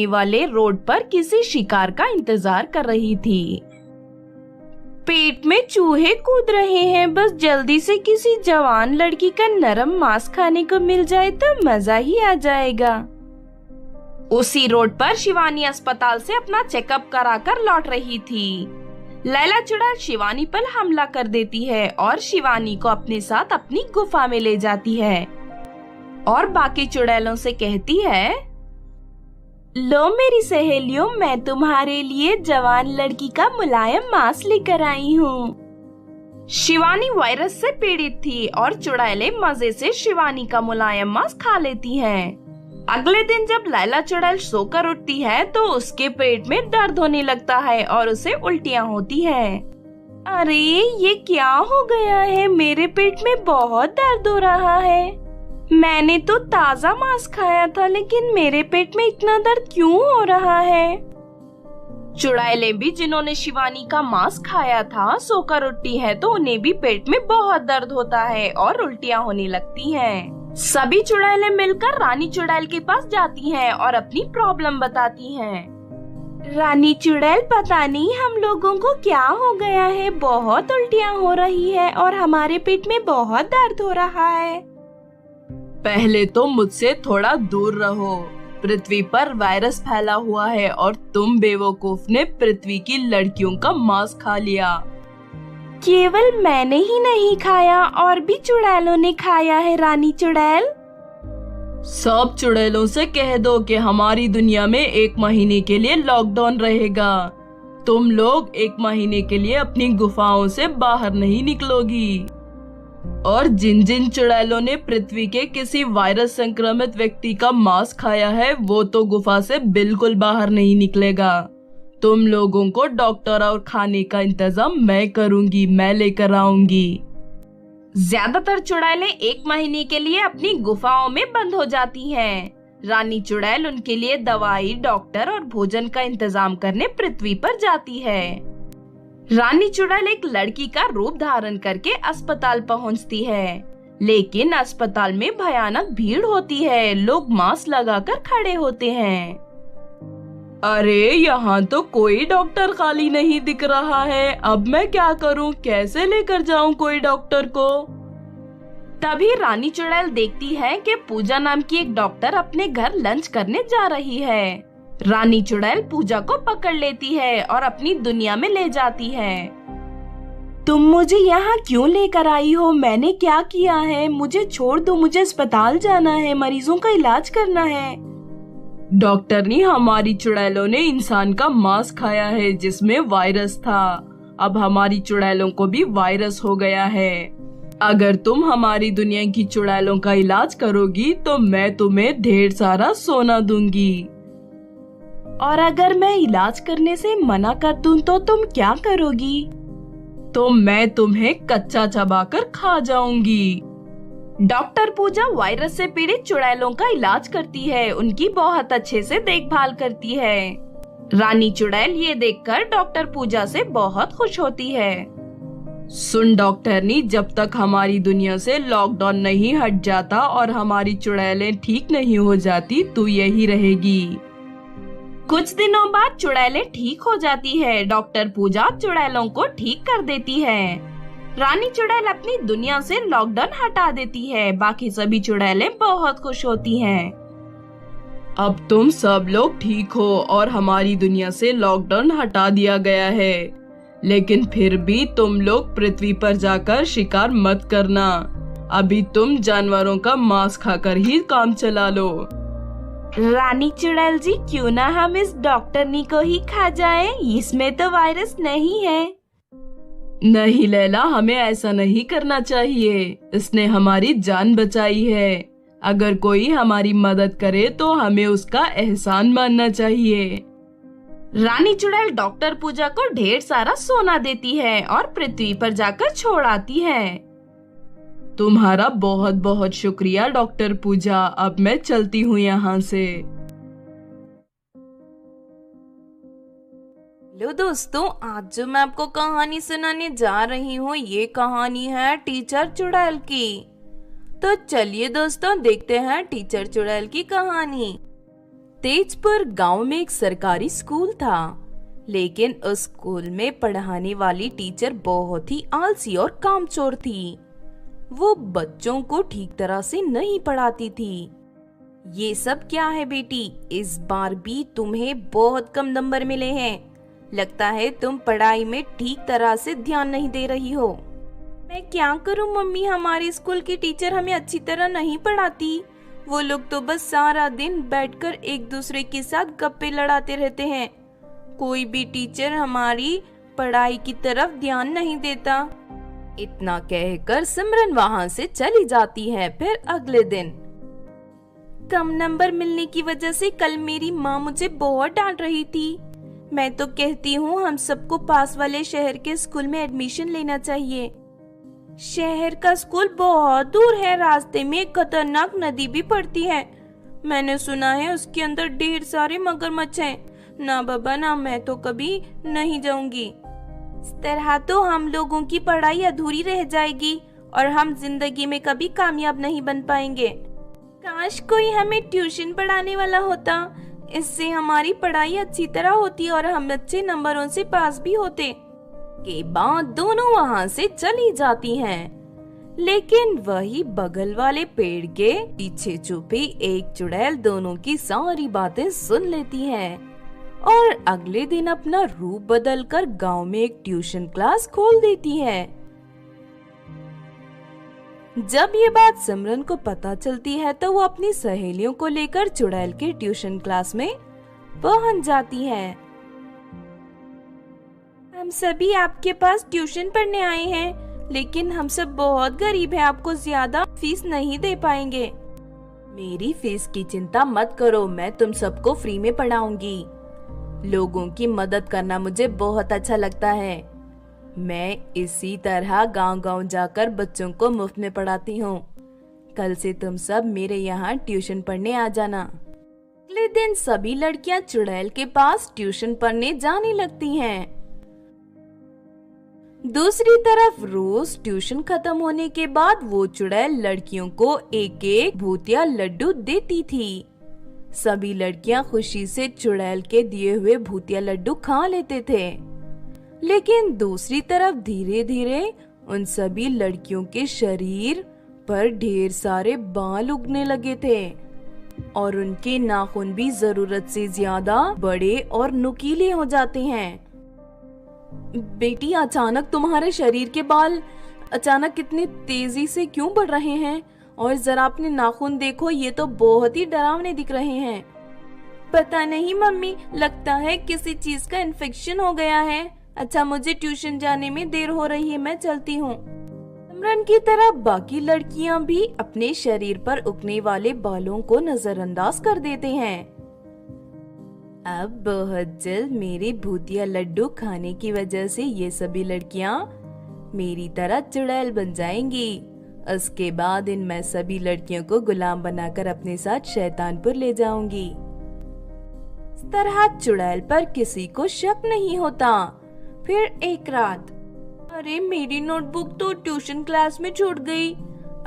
वाले रोड पर किसी शिकार का इंतजार कर रही थी। पेट में चूहे कूद रहे हैं, बस जल्दी से किसी जवान लड़की का नरम मांस खाने को मिल जाए तो मजा ही आ जाएगा। उसी रोड पर शिवानी अस्पताल से अपना चेकअप कराकर लौट रही थी। लैला चुड़ैल शिवानी पर हमला कर देती है और शिवानी को अपने साथ अपनी गुफा में ले जाती है और बाकी चुड़ैलों से कहती है, लो मेरी सहेलियों, मैं तुम्हारे लिए जवान लड़की का मुलायम मांस लेकर आई हूँ। शिवानी वायरस से पीड़ित थी और चुड़ैलें मजे से शिवानी का मुलायम मांस खा लेती हैं। अगले दिन जब लैला चुड़ैल सोकर उठती है तो उसके पेट में दर्द होने लगता है और उसे उल्टियाँ होती हैं। अरे ये क्या हो गया है, मेरे पेट में बहुत दर्द हो रहा है। मैंने तो ताजा मांस खाया था, लेकिन मेरे पेट में इतना दर्द क्यों हो रहा है। चुड़ैलें भी जिन्होंने शिवानी का मांस खाया था सोकर उठती है तो उन्हें भी पेट में बहुत दर्द होता है और उल्टियाँ होने लगती हैं। सभी चुड़ैलें मिलकर रानी चुड़ैल के पास जाती हैं और अपनी प्रॉब्लम बताती हैं। रानी चुड़ैल, पता नहीं हम लोगों को क्या हो गया है, बहुत उल्टियाँ हो रही है और हमारे पेट में बहुत दर्द हो रहा है। पहले तो मुझसे थोड़ा दूर रहो। पृथ्वी पर वायरस फैला हुआ है और तुम बेवकूफ ने पृथ्वी की लड़कियों का मांस खा लिया। केवल मैंने ही नहीं खाया, और भी चुड़ैलों ने खाया है रानी चुड़ैल। सब चुड़ैलों से कह दो कि हमारी दुनिया में 1 महीने के लिए लॉकडाउन रहेगा। तुम लोग 1 महीने के लिए अपनी गुफाओं से बाहर नहीं निकलोगी। और जिन जिन चुड़ैलों ने पृथ्वी के किसी वायरस संक्रमित व्यक्ति का मांस खाया है वो तो गुफा से बिल्कुल बाहर नहीं निकलेगा। तुम लोगों को डॉक्टर और खाने का इंतजाम मैं करूंगी, मैं लेकर आऊंगी। ज्यादातर चुड़ैलें 1 महीने के लिए अपनी गुफाओं में बंद हो जाती हैं। रानी चुड़ैल उनके लिए दवाई, डॉक्टर और भोजन का इंतजाम करने पृथ्वी पर जाती है। रानी चुड़ैल एक लड़की का रूप धारण करके अस्पताल पहुंचती है, लेकिन अस्पताल में भयानक भीड़ होती है। लोग मास्क लगाकर खड़े होते हैं। अरे यहाँ तो कोई डॉक्टर खाली नहीं दिख रहा है, अब मैं क्या करूँ, कैसे लेकर जाऊँ कोई डॉक्टर को। तभी रानी चुड़ैल देखती है कि पूजा नाम की एक डॉक्टर अपने घर लंच करने जा रही है। रानी चुड़ैल पूजा को पकड़ लेती है और अपनी दुनिया में ले जाती है। तुम मुझे यहाँ क्यों लेकर आई हो? मैंने क्या किया है? मुझे छोड़ दो, मुझे अस्पताल जाना है, मरीजों का इलाज करना है। डॉक्टरनी, हमारी चुड़ैलों ने इंसान का मांस खाया है जिसमें वायरस था। अब हमारी चुड़ैलों को भी वायरस हो गया है। अगर तुम हमारी दुनिया की चुड़ैलों का इलाज करोगी तो मैं तुम्हें ढेर सारा सोना दूंगी। और अगर मैं इलाज करने से मना कर दूं तो तुम क्या करोगी? तो मैं तुम्हें कच्चा चबाकर खा जाऊंगी। डॉक्टर पूजा वायरस से पीड़ित चुड़ैलों का इलाज करती है, उनकी बहुत अच्छे से देखभाल करती है। रानी चुड़ैल ये देखकर डॉक्टर पूजा से बहुत खुश होती है। सुन डॉक्टरनी, जब तक हमारी दुनिया से लॉकडाउन नहीं हट जाता और हमारी चुड़ैलें ठीक नहीं हो जाती, तू यही रहेगी। कुछ दिनों बाद चुड़ैलें ठीक हो जाती है। डॉक्टर पूजा चुड़ैलों को ठीक कर देती है। रानी चुड़ैल अपनी दुनिया से लॉकडाउन हटा देती है। बाकी सभी चुड़ैलें बहुत खुश होती हैं। अब तुम सब लोग ठीक हो और हमारी दुनिया से लॉकडाउन हटा दिया गया है, लेकिन फिर भी तुम लोग पृथ्वी पर जाकर शिकार मत करना। अभी तुम जानवरों का मांस खाकर ही काम चला लो। रानी चुड़ैल जी, क्यों ना हम इस डॉक्टरनी को ही खा जाएं? इसमें तो वायरस नहीं है। नहीं लैला, हमें ऐसा नहीं करना चाहिए। इसने हमारी जान बचाई है। अगर कोई हमारी मदद करे तो हमें उसका एहसान मानना चाहिए। रानी चुड़ैल डॉक्टर पूजा को ढेर सारा सोना देती है और पृथ्वी पर जाकर छोड़ आती है। तुम्हारा बहुत बहुत शुक्रिया डॉक्टर पूजा। अब मैं चलती हूँ यहाँ से। हेलो दोस्तों, आज जो मैं आपको कहानी सुनाने जा रही हूँ ये कहानी है टीचर चुड़ैल की। तो चलिए दोस्तों देखते हैं टीचर चुड़ैल की कहानी। तेजपुर गांव में एक सरकारी स्कूल था, लेकिन उस स्कूल में पढ़ाने वाली टीचर बहुत ही आलसी और कामचोर थी। वो बच्चों को ठीक तरह से नहीं पढ़ाती थी। ये सब क्या है बेटी, इस बार भी तुम्हें बहुत कम नंबर मिले हैं। लगता है तुम पढ़ाई में ठीक तरह से ध्यान नहीं दे रही हो। मैं क्या करूं मम्मी, हमारे स्कूल की टीचर हमें अच्छी तरह नहीं पढ़ाती। वो लोग तो बस सारा दिन बैठकर एक दूसरे के साथ गप्पे लड़ाते रहते हैं। कोई भी टीचर हमारी पढ़ाई की तरफ ध्यान नहीं देता। इतना कहकर सिमरन वहाँ से चली जाती है। फिर अगले दिन कम नंबर मिलने की वजह से कल मेरी माँ मुझे बहुत डांट रही थी। मैं तो कहती हूँ हम सबको पास वाले शहर के स्कूल में एडमिशन लेना चाहिए। शहर का स्कूल बहुत दूर है, रास्ते में एक खतरनाक नदी भी पड़ती है। मैंने सुना है उसके अंदर ढेर सारे मगरमच्छ हैं। ना बाबा ना, मैं तो कभी नहीं जाऊंगी। इस तरह तो हम लोगों की पढ़ाई अधूरी रह जाएगी और हम जिंदगी में कभी कामयाब नहीं बन पाएंगे। काश कोई हमें ट्यूशन पढ़ाने वाला होता, इससे हमारी पढ़ाई अच्छी तरह होती और हम अच्छे नंबरों से पास भी होते। के बाद दोनों वहाँ से चली जाती हैं। लेकिन वही बगल वाले पेड़ के पीछे छुपी एक चुड़ैल दोनों की सारी बातें सुन लेती है और अगले दिन अपना रूप बदलकर गांव में एक ट्यूशन क्लास खोल देती है। जब ये बात सिमरन को पता चलती है तो वो अपनी सहेलियों को लेकर चुड़ैल के ट्यूशन क्लास में पहुंच जाती है। हम सभी आपके पास ट्यूशन पढ़ने आए हैं, लेकिन हम सब बहुत गरीब हैं, आपको ज्यादा फीस नहीं दे पाएंगे। मेरी फीस की चिंता मत करो, मैं तुम सबको फ्री में पढ़ाऊंगी। लोगों की मदद करना मुझे बहुत अच्छा लगता है। मैं इसी तरह गांव-गांव जाकर बच्चों को मुफ्त में पढ़ाती हूँ। कल से तुम सब मेरे यहाँ ट्यूशन पढ़ने आ जाना। अगले दिन सभी लड़कियाँ चुड़ैल के पास ट्यूशन पढ़ने जाने लगती हैं। दूसरी तरफ रोज ट्यूशन खत्म होने के बाद वो चुड़ैल लड़कियों को एक एक भूतिया लड्डू देती थी। सभी लड़कियां खुशी से चुड़ैल के दिए हुए भूतिया लड्डू खा लेते थे। लेकिन दूसरी तरफ धीरे धीरे उन सभी लड़कियों के शरीर पर ढेर सारे बाल उगने लगे थे और उनके नाखून भी जरूरत से ज्यादा बड़े और नुकीले हो जाते हैं। बेटी, अचानक तुम्हारे शरीर के बाल अचानक कितनी तेजी से क्यों बढ़ रहे हैं? और जरा अपने नाखून देखो, ये तो बहुत ही डरावने दिख रहे हैं। पता नहीं मम्मी, लगता है किसी चीज का इन्फेक्शन हो गया है। अच्छा, मुझे ट्यूशन जाने में देर हो रही है, मैं चलती हूँ। सिमरन की तरह बाकी लड़कियाँ भी अपने शरीर पर उगने वाले बालों को नजरअंदाज कर देते हैं। अब बहुत जल्द मेरे भूतिया लड्डू खाने की वजह से ये सभी लड़कियाँ मेरी तरह चुड़ैल बन जाएंगी। उसके बाद मैं सभी लड़कियों को गुलाम बनाकर अपने साथ शैतानपुर ले जाऊंगी। इस तरह चुड़ैल पर किसी को शक नहीं होता। फिर एक रात, अरे मेरी नोटबुक तो ट्यूशन क्लास में छूट गई।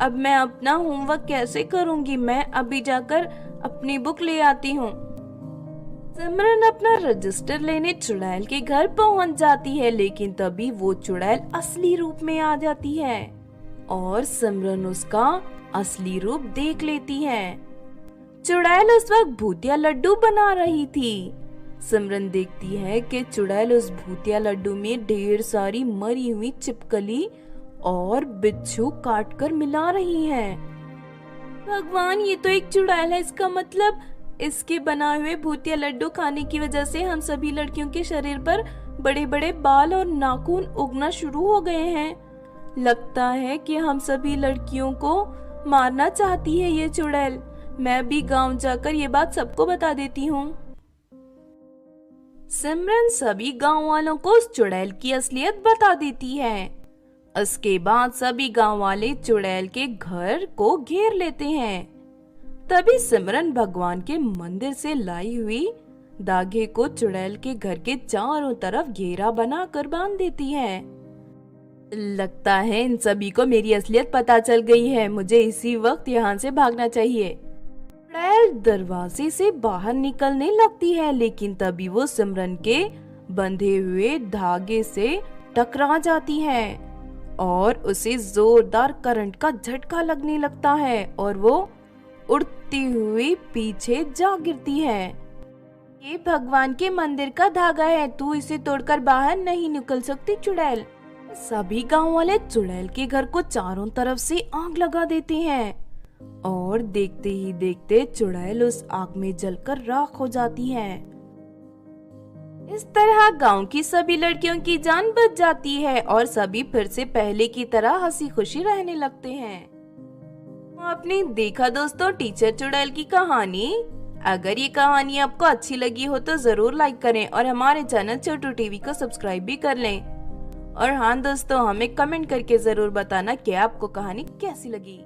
अब मैं अपना होमवर्क कैसे करूंगी? मैं अभी जाकर अपनी बुक ले आती हूँ। सिमरन अपना रजिस्टर लेने चुड़ैल के घर पहुंच जाती है, लेकिन तभी वो चुड़ैल असली रूप में आ जाती है और सिमरन उसका असली रूप देख लेती है। चुड़ैल उस वक्त भूतिया लड्डू बना रही थी। सिमरन देखती है कि चुड़ैल उस भूतिया लड्डू में ढेर सारी मरी हुई छिपकली और बिच्छू काटकर मिला रही है। भगवान, ये तो एक चुड़ैल है। इसका मतलब इसके बनाए हुए भूतिया लड्डू खाने की वजह से हम सभी लड़कियों के शरीर पर बड़े बड़े बाल और नाखून उगना शुरू हो गए हैं। लगता है कि हम सभी लड़कियों को मारना चाहती है ये चुड़ैल। मैं भी गांव जाकर ये बात सबको बता देती हूँ। सिमरन सभी गांव वालों को उस चुड़ैल की असलियत बता देती है। उसके बाद सभी गांव वाले चुड़ैल के घर को घेर लेते हैं। तभी सिमरन भगवान के मंदिर से लाई हुई धागे को चुड़ैल के घर के चारों तरफ घेरा बनाकर बांध देती है। लगता है इन सभी को मेरी असलियत पता चल गई है। मुझे इसी वक्त यहाँ से भागना चाहिए। चुड़ैल दरवाजे से बाहर निकलने लगती है, लेकिन तभी वो सिमरन के बंधे हुए धागे से टकरा जाती है और उसे जोरदार करंट का झटका लगने लगता है और वो उड़ती हुई पीछे जा गिरती है। ये भगवान के मंदिर का धागा है, तू इसे तोड़कर बाहर नहीं निकल सकती चुड़ैल। सभी गांव वाले चुड़ैल के घर को चारों तरफ से आग लगा देते हैं और देखते ही देखते चुड़ैल उस आग में जलकर राख हो जाती है। इस तरह गांव की सभी लड़कियों की जान बच जाती है और सभी फिर से पहले की तरह हंसी खुशी रहने लगते हैं। आपने देखा दोस्तों टीचर चुड़ैल की कहानी। अगर ये कहानी आपको अच्छी लगी हो तो जरूर लाइक करें और हमारे चैनल छोटू टीवी को सब्सक्राइब भी कर लें। और हाँ दोस्तों, हमें कमेंट करके जरूर बताना कि आपको कहानी कैसी लगी।